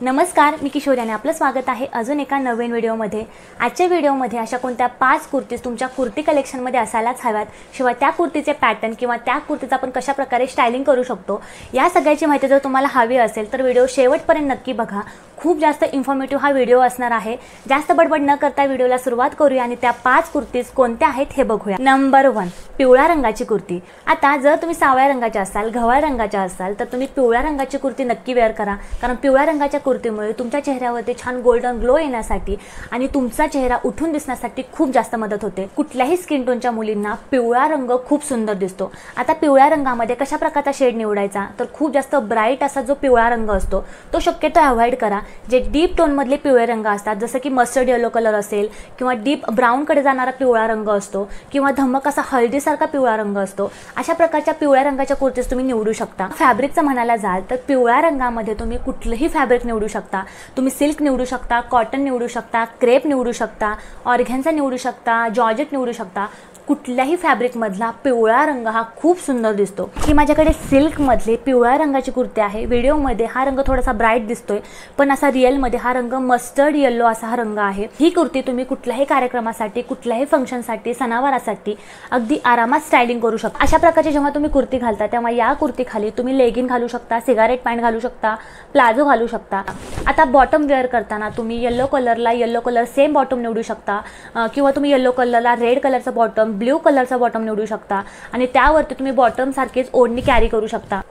नमस्कार, मी किशोरी आणि आपलं स्वागत आहे अजून एका नवीन व्हिडिओमध्ये। आजच्या व्हिडिओमध्ये अशा कोणत्या 5 कुर्तीज तुमच्या कुर्ती कलेक्शनमध्ये असायलाच हव्यात, शिवाय त्या कुर्तीचे पॅटर्न किंवा त्या कुर्तीचा आपण कशा प्रकारे स्टायलिंग करू शकतो या सगळ्याची माहिती जर तुम्हाला हवी असेल तर व्हिडिओ शेवटपर्यंत नक्की बघा। खूप जास्त इन्फॉर्मेटिव्ह हा व्हिडिओ असणार आहे। जास्त बडबड न करता व्हिडिओला सुरुवात करूया आणि त्या 5 कुर्तीज कोणत्या आहेत हे बघूया। नंबर 1, पिवळ्या रंगाची कुर्ती। आता जर तुम्ही सावळ्या रंगाच्या असाल, गव्हाळ रंगाच्या असाल तर तुम्ही पिवळ्या रंगाची कुर्ती नक्की वेअर करा, कारण पिवळ्या रंगाच्या कुर्तीमुळे तुमच्या चेहऱ्यावरती छान गोल्डन ग्लो येण्यासाठी आणि तुमचा चेहरा उठून दिसण्यासाठी खूप जास्त मदत होते। कुठल्याही स्किन टोनच्या मुलींना पिवळा रंग खूप सुंदर दिसतो। आता पिवळ्या रंगामध्ये कशा प्रकारचा शेड निवडायचा तर खूप जास्त ब्राईट असा जो पिवळा रंग असतो तो शक्यतो अवॉइड करा। जे डीप टोन मधले पिवळे रंग असतात, जसं की मस्टर्ड येलो कलर असेल किंवा डीप ब्राऊन कडे जाणारा पिवळा रंग असतो किंवा धमक असा हळदीसारखा पिवळा रंग असतो, अशा प्रकारच्या पिवळ्या रंगाच्या कुर्तीज तुम्ही निवडू शकता। फॅब्रिकचं म्हणायला जाल तर पिवळ्या रंगामध्ये तुम्ही कुठलेही फॅब्रिक निवडू शकता। तुम्ही सिल्क निवडू शकता, कॉटन निवडू शकता, क्रेप निवडू शकता, ऑर्गॅन्झा निवडू शकता, जॉर्जेट निवडू शकता। कुठल्याही फॅब्रिक मधला पिवळा रंग हा खूप सुंदर दिसतो। ही माझ्याकडे सिल्क मधले पिवळ्या रंगाची कुर्ती आहे। व्हिडिओमध्ये हा रंग थोडासा ब्राईट दिसतोय, पण असा रिअल मध्ये हा रंग मस्टर्ड येलो असा हा रंग आहे। ही कुर्ती तुम्ही कुठल्याही कार्यक्रमासाठी, कुठल्याही फंक्शनसाठी, सणावारासाठी अगदी आरामात स्टायलिंग करू शकता। अशा प्रकारची जेव्हा तुम्ही कुर्ती घालता तेव्हा या कुर्ती खाली तुम्ही लेगिंग घालू शकता, सिगारेट पॅन्ट घालू शकता, प्लाझो घालू शकता। आता बॉटम वेअर करताना तुम्ही येलो कलरला येलो कलर सेम बॉटम निवडू शकता, किंवा तुम्ही येलो कलरला रेड कलरचा बॉटम, ब्ल्यू कलरचा बॉटम निवडू शकता आणि त्यावरती तुम्ही बॉटम सारखीच ओढणी कॅरी करू शकता।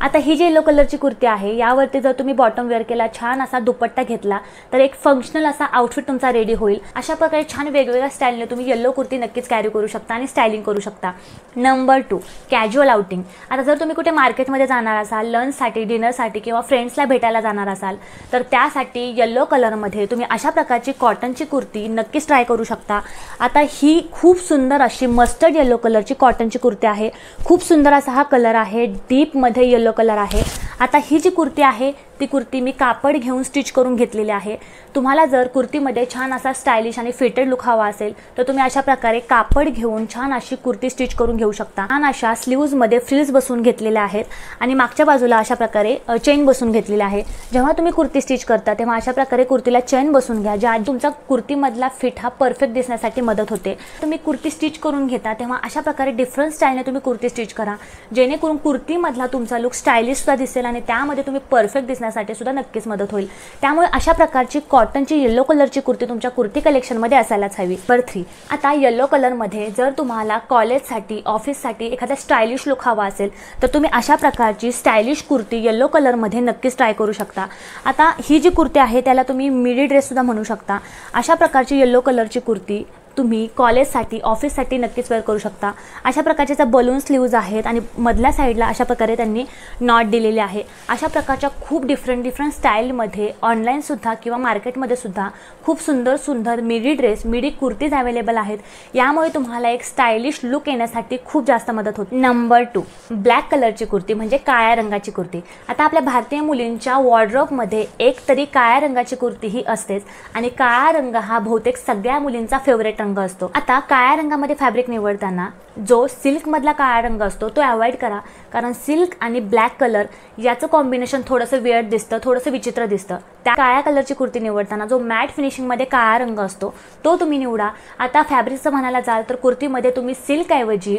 आता ही जी येलो कलरची कुर्ती आहे यावरती जर तुम्ही बॉटम वेअर केला, छान असा दुपट्टा घेतला तर एक फंक्शनल असा आउटफिट तुमचा रेडी होईल। अशा प्रकारे छान वेगवेगळ्या स्टाईलने तुम्ही येलो कुर्ती नक्कीच कॅरी करू शकता आणि स्टायलिंग करू शकता। Number 2, casual outing. आता जर तुम्ही कुठे मार्केटमध्ये जाणार असाल, लंचसाठी, डिनरसाठी किंवा फ्रेंड्सला भेटायला जाणार असाल तर त्यासाठी येलो कलरमध्ये तुम्ही अशा प्रकारची कॉटनची कुर्ती नक्कीच ट्राय करू शकता। आता ही खूप सुंदर अशी मस्टर्ड येलो कलरची कॉटनची कुर्ती आहे। खूप सुंदर असा हा कलर आहे, डीप मध्ये येलो कलर आहे। आता ही जी कुर्ती आहे ती कुर्ती मी कापड घेऊन स्टिच करून घेतलेली आहे। तुम्हाला जर कुर्तीमध्ये छान असा स्टायलिश आणि फिटेड लुक हवा असेल तर तुम्ही अशा प्रकारे कापड घेऊन छान अशी कुर्ती स्टिच करून घेऊ शकता। छान अशा स्लीव्जमध्ये फ्रिल्स बसून घेतलेल्या आहेत आणि मागच्या बाजूला अशा प्रकारे चेन बसून घेतलेली आहे। जेव्हा तुम्ही कुर्ती स्टिच करता तेव्हा अशा प्रकारे कुर्तीला चेन बसून घ्या, ज्या तुमचा कुर्तीमधला फिट हा परफेक्ट दिसण्यासाठी मदत होते। तुम्ही कुर्ती स्टिच करून घेता तेव्हा अशा प्रकारे डिफरंट स्टाईलने तुम्ही कुर्ती स्टिच करा, जेणेकरून कुर्तीमधला तुंचा लुक स्टायलिश सुद्धा दिसेल आणि त्यामध्ये तुम्ही परफेक्ट दिसण्यासाठी सुद्धा नक्कीच मदत होईल। त्यामुळे अशा प्रकारची कॉटनची येलो कलरची कुर्ती तुमच्या कुर्ती कलेक्शनमध्ये असायलाच हवी। नंबर 3, आता येलो कलरमध्ये जर तुम्हाला कॉलेजसाठी, ऑफिससाठी एखादा स्टायलिश लुक हवा असेल तर तुम्ही अशा प्रकारची स्टायलिश कुर्ती येलो कलरमध्ये नक्कीच ट्राय करू शकता। आता ही जी कुर्ती आहे त्याला तुम्ही मिडी ड्रेस सुद्धा म्हणू शकता। अशा प्रकारची येलो कलरची कुर्ती तुम्ही कॉलेजसाठी, ऑफिससाठी नक्कीच वेअर करू शकता। अशा प्रकारचे बलून स्लीव्ज आहेत आणि मधल्या साईडला अशा प्रकारे त्यांनी नॉट दिलेले आहे। अशा प्रकारच्या खूप डिफरंट स्टाईलमध्ये ऑनलाईन सुद्धा किंवा मार्केटमध्ये सुद्धा खूप सुंदर सुंदर मिडी ड्रेस, मिडी कुर्तीज अवेलेबल आहेत। यामुळे तुम्हाला एक स्टायलिश लुक येण्यासाठी खूप जास्त मदत होते। नंबर 2, ब्लॅक कलरची कुर्ती म्हणजे काळ्या रंगाची कुर्ती। आता आपल्या भारतीय मुलींच्या वॉर्डरोबमध्ये एक तरी काळ्या रंगाची कुर्ती ही असतेच आणि काळा रंग हा बहुतेक सगळ्या मुलींचा फेवरेट रंग असतो। आता काळ्या रंगामध्ये फॅब्रिक निवडताना जो सिल्क मधला काळा रंग असतो तो अवॉइड करा, कारण सिल्क आणि ब्लॅक कलर याचं कॉम्बिनेशन थोडंसं वेअर्ड दिसतं, थोडंसं विचित्र दिसतं। त्या काळ्या कलरची कुर्ती निवडताना जो मॅट फिनिशिंग मध्ये काळा रंग असतो तो तुम्ही निवडा। आता फॅब्रिकचं म्हणायला जाल तर कुर्तीमध्ये तुम्ही सिल्क ऐवजी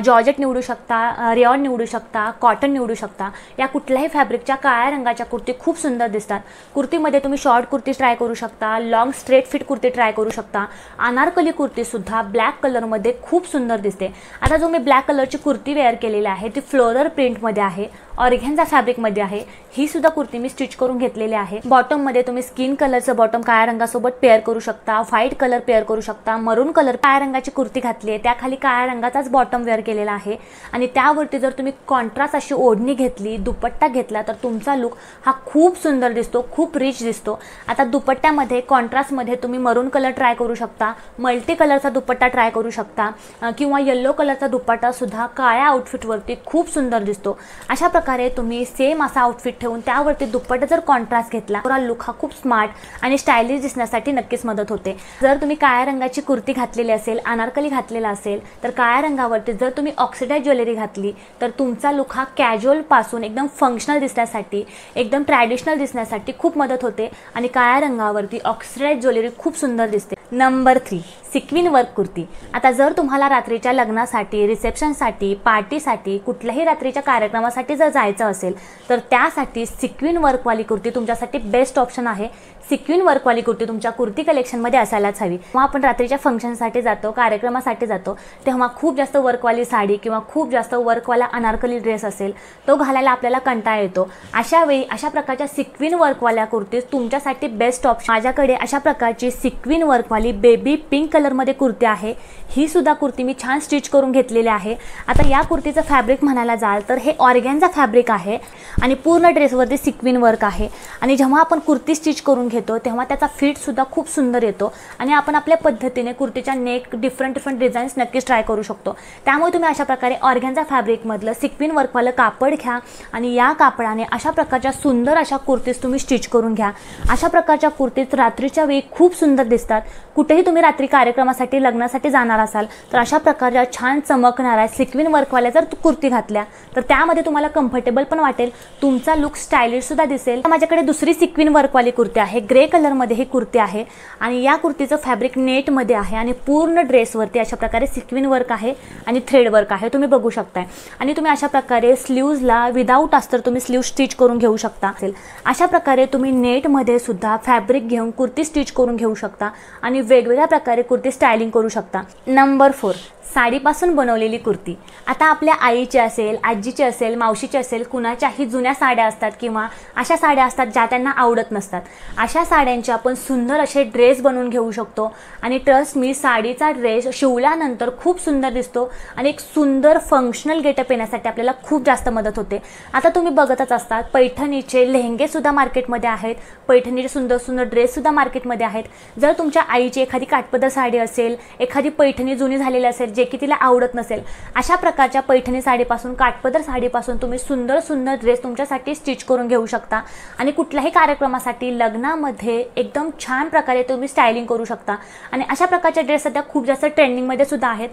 जॉर्जेट निवडू शकता, रेयॉन निवडू शकता, कॉटन निवडू शकता। या कुठल्याही फॅब्रिकच्या काळ्या रंगाच्या कुर्ती खूप सुंदर दिसतात। कुर्तीमध्ये तुम्ही शॉर्ट कुर्ती ट्राय करू शकता, long straight fit kurti try करू शकता। अनारकली कुर्ती सुद्धा ब्लॅक कलरमध्ये खूप सुंदर दिसते। आता जो मी ब्लॅक कलरची कुर्ती वेअर केलेली आहे ती फ्लोरल प्रिंटमध्ये आहे, ऑर्गॅन्झा फॅब्रिकमध्ये आहे। ही सुद्धा कुर्ती मी स्टिच करून घेतलेली आहे। बॉटममध्ये तुम्ही स्किन कलरचं बॉटम काळ्या रंगासोबत पेअर करू शकता, व्हाईट कलर पेअर करू शकता, मरून कलर काळ्या रंगाची कुर्ती घातली आहे, त्याखाली काळ्या रंगाचाच बॉटम वेअर केलेला आहे आणि त्यावरती जर तुम्ही कॉन्ट्रास्ट अशी ओढणी घेतली, दुपट्टा घेतला तर तुमचा लुक हा खूप सुंदर दिसतो, खूप रिच दिसतो। आता दुपट्ट्यामध्ये कॉन्ट्रास्टमध्ये तुम्ही मरून कलर ट्राय करू शकता, मल्टी कलरचा दुपट्टा ट्राय करू शकता किंवा येलो येलो कलरचा दुपट्टा सुद्धा काळ्या आउटफिटवरती खूप सुंदर दिसतो। अशा प्रकारे तुम्ही सेम असा आउटफिट ठेवून त्यावरती दुपट्टा जर कॉन्ट्रास्ट घेतला तर लुक हा खूप स्मार्ट आणि स्टायलिश दिसण्यासाठी नक्कीच मदत होते। जर तुम्ही काळ्या रंगाची कुर्ती घातलेली असेल, अनारकली घातलेला असेल, तर काळ्या रंगावरती जर तुम्ही ऑक्सिडाइज ज्वेलरी घातली तर तुमचा लुक हा कॅज्युअल पासून एकदम फंक्शनल दिसण्यासाठी, एकदम ट्रॅडिशनल दिसण्यासाठी खूप मदत होते आणि काळ्या रंगावरती ऑक्सिडाइज ज्वेलरी खूप सुंदर दिसते। Number 3, sequin work kurti. आता जर तुम्हाला रात्रीच्या लग्नासाठी, रिसेप्शनसाठी, पार्टीसाठी, कुठल्याही रात्रीच्या कार्यक्रमासाठी जर जायचं असेल तर त्यासाठी सिक्विन वर्कवाली कुर्ती तुमच्यासाठी बेस्ट ऑप्शन आहे। सिक्विन वर्कवाली कुर्ती तुमच्या कुर्ती कलेक्शनमध्ये असायलाच हवी। जेव्हा आपण रात्रीच्या फंक्शनसाठी जातो, कार्यक्रमासाठी जातो, तेव्हा खूप जास्त वर्कवाली साडी किंवा खूप जास्त वर्कवाला अनारकली ड्रेस असेल तो घालायला आपल्याला कंटाळा येतो। अशा वेळी अशा प्रकारच्या सिक्विन वर्कवाल्या कुर्ती तुमच्यासाठी बेस्ट ऑप्शन। माझ्याकडे अशा प्रकारची सिक्विन वर्कवाली बेबी पिंक कलरमध्ये कुर्ती आहे। ही सुद्धा कुर्ती मी छान स्टिच करून घेतलेली आहे। आता या कुर्तीचं फॅब्रिक म्हणायला जाल तर हे ऑर्गॅन्झा फॅब्रिक आहे आणि पूर्ण ड्रेसवरती सिक्विन वर्क आहे आणि जेव्हा आपण कुर्ती स्टिच करून घेतो तेव्हा त्याचा फिट सुद्धा खूप सुंदर येतो आणि आपण आपल्या पद्धतीने कुर्तीच्या नेक डिफरंट डिझाईन्स नक्कीच ट्राय करू शकतो। त्यामुळे तुम्ही अशा प्रकारे ऑर्गॅन्झा फॅब्रिकमधलं सिक्विन वर्कवालं कापड घ्या आणि या कापडाने अशा प्रकारच्या सुंदर अशा कुर्तीज तुम्ही स्टिच करून घ्या। अशा प्रकारच्या कुर्तीज रात्रीच्या वेळी खूप सुंदर दिसतात। कुठेही तुम्ही रात्री कार्यक्रमासाठी, लग्नासाठी जाणार असाल तर अशा प्रकारच्या छान चमकणाऱ्या सिक्विन वर्कवाल्या जर कुर्ती घातल्या तर त्यामध्ये तुम्हाला कम्फर्टेबल पण वाटेल, तुमचा लुक स्टायलिश सुद्धा दिसेल। माझ्याकडे दुसरी सिक्विन वर्कवाली कुर्ती आहे, ग्रे कलरमध्ये ही कुर्ती आहे आणि या कुर्तीचं फॅब्रिक नेटमध्ये आहे आणि पूर्ण ड्रेसवरती अशा प्रकारे सिक्विन वर्क आहे आणि थ्रेड वर्क आहे, तुम्ही बघू शकताय। आणि तुम्ही अशा प्रकारे स्लीव्जला विदाऊट अस्तर तुम्ही स्लीव स्टिच करून घेऊ शकता। अशा प्रकारे तुम्ही नेटमध्ये सुद्धा फॅब्रिक घेऊन कुर्ती स्टिच करून घेऊ शकता आणि वेगवेगळ्या प्रकारे कुर्ती स्टायलिंग करू शकता। नंबर 4, साडीपासून बनवलेली कुर्ती। आता आपल्या आईची असेल, आजीची असेल, मावशीची असेल, कुणाच्याही जुन्या साड्या असतात किंवा अशा साड्या असतात ज्या त्यांना आवडत नसतात। अशा साड्यांचे आपण सुंदर असे ड्रेस बनवून घेऊ शकतो आणि ट्रस्ट मी, साडीचा ड्रेस शिवल्यानंतर खूप सुंदर दिसतो आणि एक सुंदर फंक्शनल गेटअप येण्यासाठी आपल्याला खूप जास्त मदत होते। आता तुम्ही बघतच असतात पैठणीचे लेहंगे सुद्धा मार्केटमध्ये आहेत, पैठणीचे सुंदर सुंदर ड्रेस सुद्धा मार्केटमध्ये आहेत। जर तुमच्या आईची एखादी काठपदर साडी असेल, एखादी पैठणी जुनी झालेली असेल जे की तिला आवडत नसेल, अशा प्रकारच्या पैठणी साडीपासून, काठपदर साडीपासून तुम्ही सुंदर सुंदर ड्रेस तुमच्यासाठी स्टिच करून घेऊ शकता आणि कुठल्याही कार्यक्रमासाठी, लग्नामध्ये एकदम छान प्रकारे तुम्ही स्टायलिंग करू शकता आणि अशा प्रकारचे ड्रेस सध्या खूप जास्त ट्रेंडिंगमध्ये सुद्धा आहेत।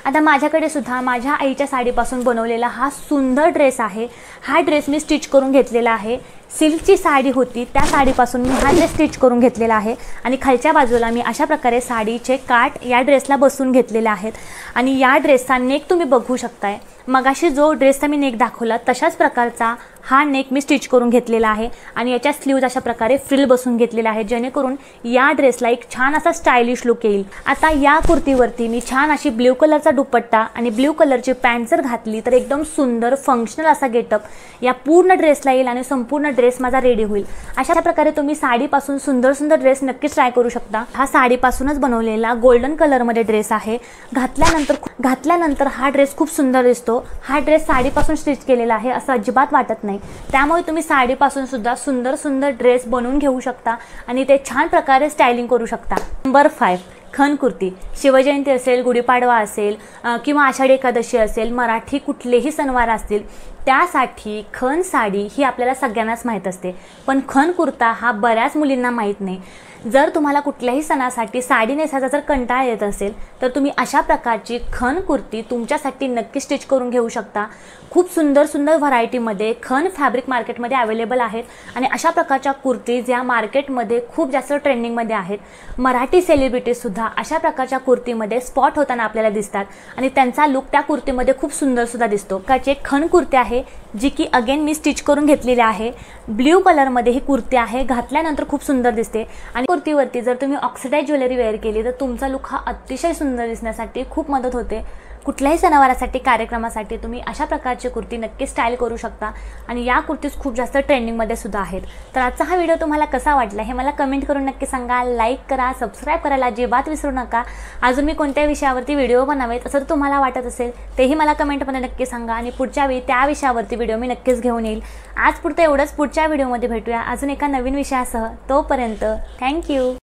आता माझ्याकडे सुद्धा माझ्या आईच्या साडीपासून बनवलेला हा सुंदर ड्रेस आहे। हा ड्रेस मी स्टिच करून घेतलेला आहे। सिल्कची साडी होती त्या साडीपासून मी हा ड्रेस स्टिच करून घेतलेला आहे आणि खालच्या बाजूला मी अशा प्रकारे साडीचे काठ या ड्रेसला बसून घेतलेले आहेत आणि या ड्रेसचा नेक तुम्ही बघू शकताय। मगाशी जो ड्रेसचा मी नेक दाखवला तशाच प्रकारचा हा नेक मी स्टिच करून घेतलेला आहे आणि याच्या स्लीव्ज अशा प्रकारे फ्रिल बसून घेतलेला आहे जेणेकरून या ड्रेसला एक छान असा स्टायलिश लुक येईल। आता या कुर्तीवरती मी छान अशी ब्ल्यू कलरचा दुपट्टा आणि ब्ल्यू कलरची पॅन्ट जर घातली तर एकदम सुंदर फंक्शनल असा गेटअप या पूर्ण ड्रेसला येईल आणि संपूर्ण ड्रेस माझा रेडी होईल। अशा प्रकारे तुम्ही साडीपासून सुंदर सुंदर ड्रेस नक्कीच ट्राय करू शकता। हा साडीपासूनच बनवलेला गोल्डन कलरमध्ये ड्रेस आहे। घातल्यानंतर हा ड्रेस खूप सुंदर दिसतो। हा ड्रेस साडीपासून स्टिच केलेला आहे असं अजिबात वाटत नाही, त्यामुळे तुम्ही साडीपासून सुद्धा सुंदर सुंदर ड्रेस बनवून घेऊ शकता आणि ते छान प्रकारे स्टायलिंग करू शकता। नंबर 5, खण कुर्ती। शिवजयंती असेल, गुढीपाडवा असेल किंवा आषाढी एकादशी असेल, मराठी कुठलेही सणवार असतील त्यासाठी खण साडी ही आपल्याला सगळ्यांनाच माहीत असते, पण खण कुर्ता हा बऱ्याच मुलींना माहीत नाही। जर तुम्हाला कुठल्याही सणासाठी साडी नेसायचा जर कंटाळा येत असेल तर तुम्ही अशा प्रकारची खण कुर्ती तुमच्यासाठी नक्की स्टिच करून घेऊ शकता। खूप सुंदर सुंदर व्हरायटीमध्ये खण फॅब्रिक मार्केटमध्ये अवेलेबल आहेत आणि अशा प्रकारच्या कुर्तीज या मार्केटमध्ये खूप जास्त ट्रेंडिंगमध्ये आहेत। मराठी सेलिब्रिटीजसुद्धा अशा प्रकारच्या कुर्तीमध्ये स्पॉट होताना आपल्याला दिसतात आणि त्यांचा लुक त्या कुर्तीमध्ये खूप सुंदर सुद्धा दिसतो। काची एक खण कुर्ती आहे जी की अगेन मी स्टिच करून घेतलेली आहे। ब्ल्यू कलरमध्ये ही कुर्ती आहे, घातल्यानंतर खूप सुंदर दिसते आणि कुर्तीवरती जर तुम्ही ऑक्सिडाइज ज्वेलरी वेअर केली तर तुमचा लुक हा अतिशय सुंदर दिसण्यासाठी खूप मदत होते। कुठल्याही सणावारासाठी, कार्यक्रमासाठी तुम्ही अशा प्रकारची कुर्ती नक्की स्टाईल करू शकता आणि या कुर्तीज खूप जास्त ट्रेंडिंगमध्ये सुद्धा आहेत। तर आजचा हा व्हिडिओ तुम्हाला कसा वाटला हे मला कमेंट करून नक्की सांगा। लाईक करा, सबस्क्राईब करायला अजिबात विसरू नका। अजून मी कोणत्या विषयावरती व्हिडिओ बनावेत असं तुम्हाला वाटत असेल तेही मला कमेंटमध्ये नक्की सांगा आणि पुढच्या वेळी त्या विषयावरती व्हिडिओ मी नक्कीच घेऊन येईल। आज पुरतं एवढंच, पुढच्या व्हिडिओमध्ये भेटूया अजून एका नवीन विषयासह। तोपर्यंत थँक्यू।